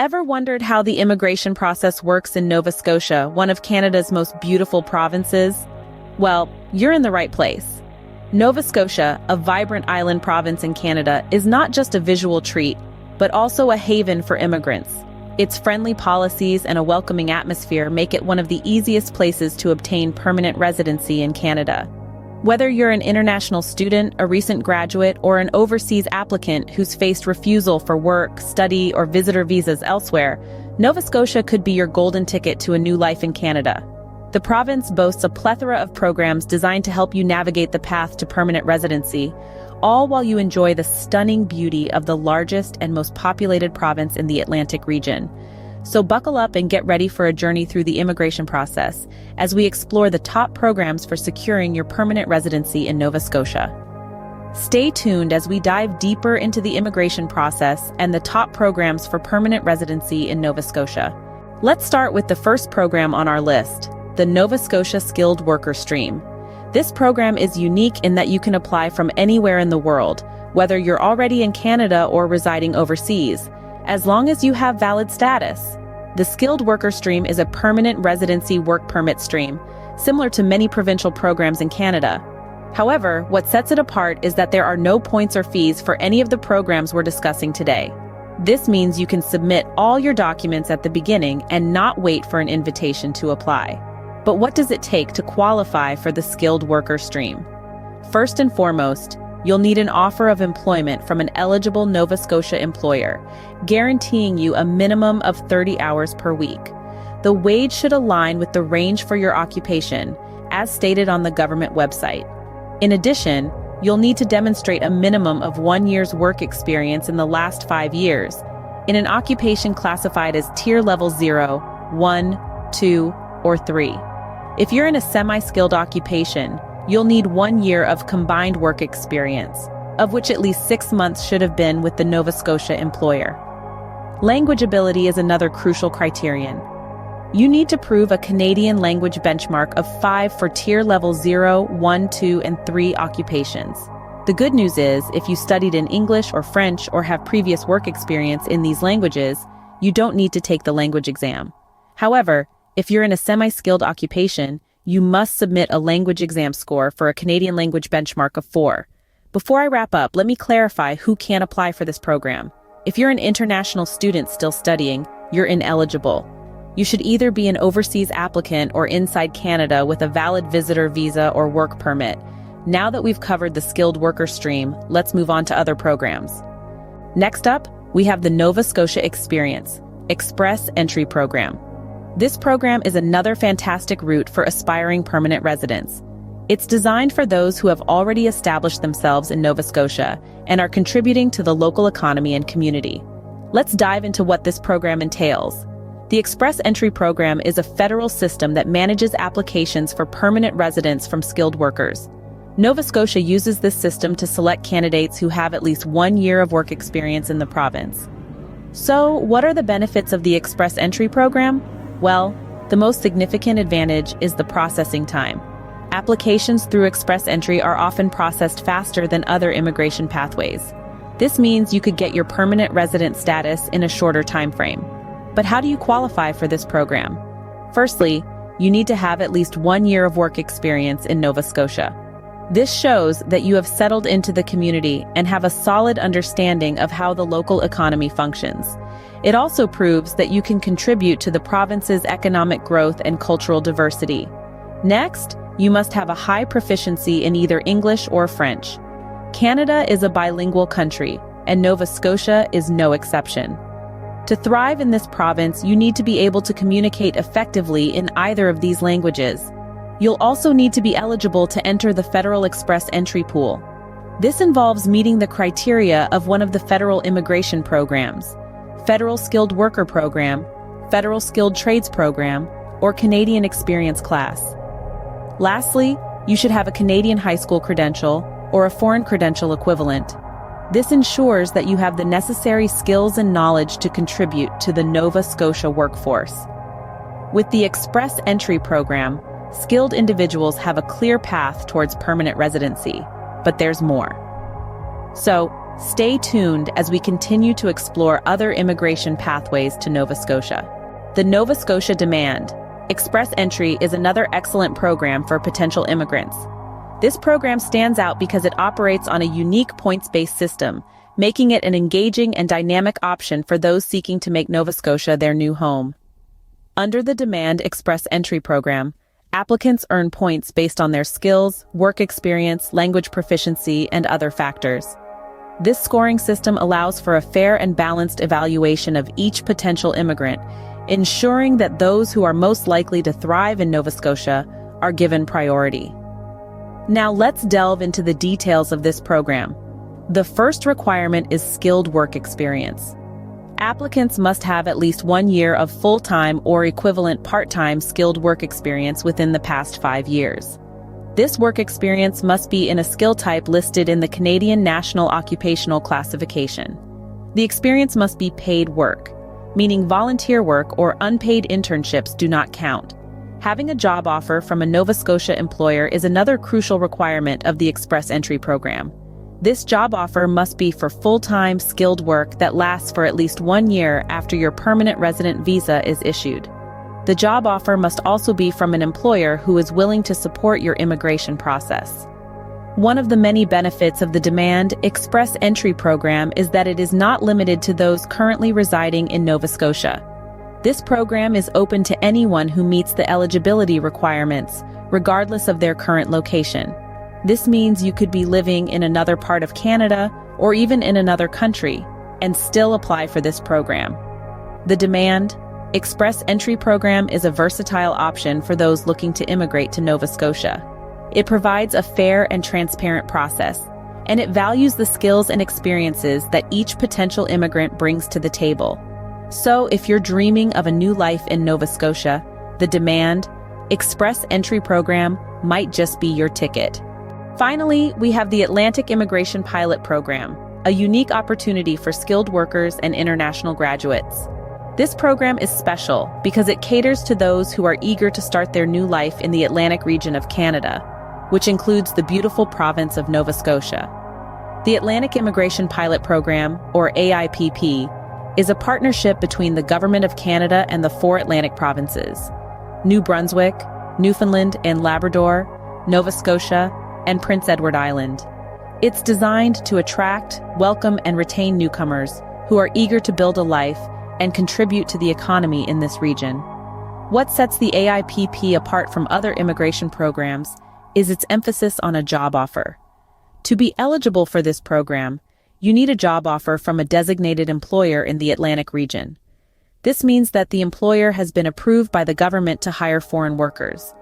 Ever wondered how the immigration process works in Nova Scotia, one of Canada's most beautiful provinces? Well, you're in the right place. Nova Scotia, a vibrant island province in Canada, is not just a visual treat, but also a haven for immigrants. Its friendly policies and a welcoming atmosphere make it one of the easiest places to obtain permanent residency in Canada. Whether you're an international student, a recent graduate, or an overseas applicant who's faced refusal for work, study, or visitor visas elsewhere, Nova Scotia could be your golden ticket to a new life in Canada. The province boasts a plethora of programs designed to help you navigate the path to permanent residency, all while you enjoy the stunning beauty of the largest and most populated province in the Atlantic region. So buckle up and get ready for a journey through the immigration process as we explore the top programs for securing your permanent residency in Nova Scotia. Stay tuned as we dive deeper into the immigration process and the top programs for permanent residency in Nova Scotia. Let's start with the first program on our list, the Nova Scotia Skilled Worker Stream. This program is unique in that you can apply from anywhere in the world, whether you're already in Canada or residing overseas, as long as you have valid status. The Skilled Worker Stream is a permanent residency work permit stream, similar to many provincial programs in Canada. However, what sets it apart is that there are no points or fees for any of the programs we're discussing today. This means you can submit all your documents at the beginning and not wait for an invitation to apply. But what does it take to qualify for the Skilled Worker Stream? First and foremost, you'll need an offer of employment from an eligible Nova Scotia employer, guaranteeing you a minimum of 30 hours per week. The wage should align with the range for your occupation, as stated on the government website. In addition, you'll need to demonstrate a minimum of 1 year's work experience in the last 5 years, in an occupation classified as Tier Level 0, 1, 2, or 3. If you're in a semi-skilled occupation, you'll need 1 year of combined work experience, of which at least 6 months should have been with the Nova Scotia employer. Language ability is another crucial criterion. You need to prove a Canadian language benchmark of 5 for Tier Level 0, 1, 2, and 3 occupations. The good news is, if you studied in English or French or have previous work experience in these languages, you don't need to take the language exam. However, if you're in a semi-skilled occupation, you must submit a language exam score for a Canadian language benchmark of 4. Before I wrap up, let me clarify who can apply for this program. If you're an international student still studying, you're ineligible. You should either be an overseas applicant or inside Canada with a valid visitor visa or work permit. Now that we've covered the Skilled Worker Stream, let's move on to other programs. Next up, we have the Nova Scotia Experience Express Entry Program. This program is another fantastic route for aspiring permanent residents. It's designed for those who have already established themselves in Nova Scotia and are contributing to the local economy and community. Let's dive into what this program entails. The Express Entry Program is a federal system that manages applications for permanent residence from skilled workers. Nova Scotia uses this system to select candidates who have at least 1 year of work experience in the province. So, what are the benefits of the Express Entry Program? Well, the most significant advantage is the processing time. Applications through Express Entry are often processed faster than other immigration pathways. This means you could get your permanent resident status in a shorter time frame. But how do you qualify for this program? Firstly, you need to have at least 1 year of work experience in Nova Scotia. This shows that you have settled into the community and have a solid understanding of how the local economy functions. It also proves that you can contribute to the province's economic growth and cultural diversity. Next, you must have a high proficiency in either English or French. Canada is a bilingual country, and Nova Scotia is no exception. To thrive in this province, you need to be able to communicate effectively in either of these languages. You'll also need to be eligible to enter the Federal Express Entry Pool. This involves meeting the criteria of one of the federal immigration programs: Federal Skilled Worker Program, Federal Skilled Trades Program, or Canadian Experience Class. Lastly, you should have a Canadian high school credential or a foreign credential equivalent. This ensures that you have the necessary skills and knowledge to contribute to the Nova Scotia workforce. With the Express Entry Program, skilled individuals have a clear path towards permanent residency, but there's more. So, Stay tuned as we continue to explore other immigration pathways to Nova Scotia. The Nova Scotia Demand Express Entry is another excellent program for potential immigrants. This program stands out because it operates on a unique points-based system, making it an engaging and dynamic option for those seeking to make Nova Scotia their new home. Under the Demand Express Entry program, applicants earn points based on their skills, work experience, language proficiency, and other factors. This scoring system allows for a fair and balanced evaluation of each potential immigrant, ensuring that those who are most likely to thrive in Nova Scotia are given priority. Now let's delve into the details of this program. The first requirement is skilled work experience. Applicants must have at least 1 year of full-time or equivalent part-time skilled work experience within the past 5 years. This work experience must be in a skill type listed in the Canadian National Occupational Classification. The experience must be paid work, meaning volunteer work or unpaid internships do not count. Having a job offer from a Nova Scotia employer is another crucial requirement of the Express Entry program. This job offer must be for full-time skilled work that lasts for at least 1 year after your permanent resident visa is issued. The job offer must also be from an employer who is willing to support your immigration process. One of the many benefits of the Demand Express Entry program is that it is not limited to those currently residing in Nova Scotia. This program is open to anyone who meets the eligibility requirements, regardless of their current location. This means you could be living in another part of Canada or even in another country and still apply for this program. The Demand Express Entry program is a versatile option for those looking to immigrate to Nova Scotia. It provides a fair and transparent process, and it values the skills and experiences that each potential immigrant brings to the table. So if you're dreaming of a new life in Nova Scotia, the Demand Express Entry program might just be your ticket. Finally, we have the Atlantic Immigration Pilot Program, a unique opportunity for skilled workers and international graduates. This program is special because it caters to those who are eager to start their new life in the Atlantic region of Canada, which includes the beautiful province of Nova Scotia. The Atlantic Immigration Pilot Program, or AIPP, is a partnership between the Government of Canada and the 4 Atlantic provinces: New Brunswick, Newfoundland and Labrador, Nova Scotia, and Prince Edward Island. It's designed to attract, welcome, and retain newcomers who are eager to build a life and contribute to the economy in this region. What sets the AIPP apart from other immigration programs is its emphasis on a job offer. To be eligible for this program, you need a job offer from a designated employer in the Atlantic region. This means that the employer has been approved by the government to hire foreign workers.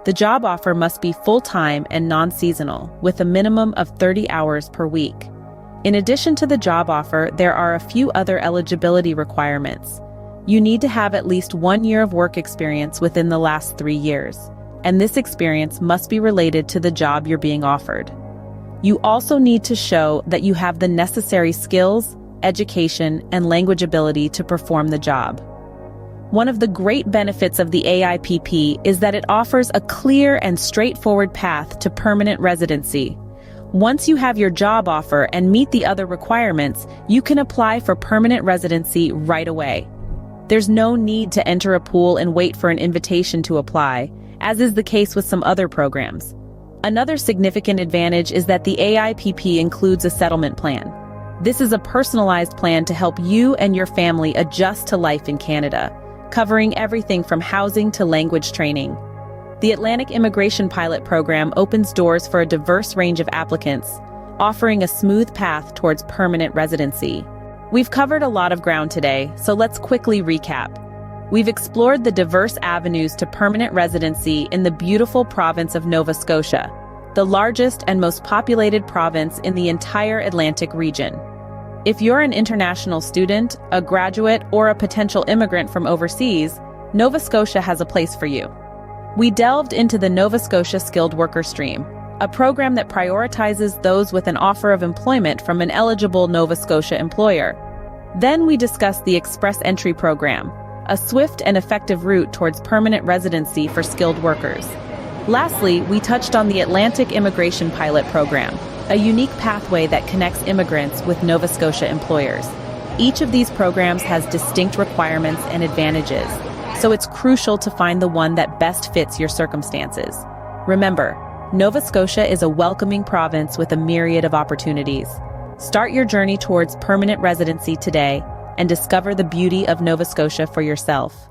The job offer must be full-time and non-seasonal, with a minimum of 30 hours per week. In addition to the job offer, there are a few other eligibility requirements. You need to have at least 1 year of work experience within the last 3 years, and this experience must be related to the job you're being offered. You also need to show that you have the necessary skills, education, and language ability to perform the job. One of the great benefits of the AIPP is that it offers a clear and straightforward path to permanent residency. Once you have your job offer and meet the other requirements, you can apply for permanent residency right away. There's no need to enter a pool and wait for an invitation to apply, as is the case with some other programs. Another significant advantage is that the AIPP includes a settlement plan. This is a personalized plan to help you and your family adjust to life in Canada, covering everything from housing to language training. The Atlantic Immigration Pilot Program opens doors for a diverse range of applicants, offering a smooth path towards permanent residency. We've covered a lot of ground today, so let's quickly recap. We've explored the diverse avenues to permanent residency in the beautiful province of Nova Scotia, the largest and most populated province in the entire Atlantic region. If you're an international student, a graduate, or a potential immigrant from overseas, Nova Scotia has a place for you. We delved into the Nova Scotia Skilled Worker Stream, a program that prioritizes those with an offer of employment from an eligible Nova Scotia employer. Then we discussed the Express Entry program, a swift and effective route towards permanent residency for skilled workers. Lastly, we touched on the Atlantic Immigration Pilot Program, a unique pathway that connects immigrants with Nova Scotia employers. Each of these programs has distinct requirements and advantages, so it's crucial to find the one that best fits your circumstances. Remember, Nova Scotia is a welcoming province with a myriad of opportunities. Start your journey towards permanent residency today and discover the beauty of Nova Scotia for yourself.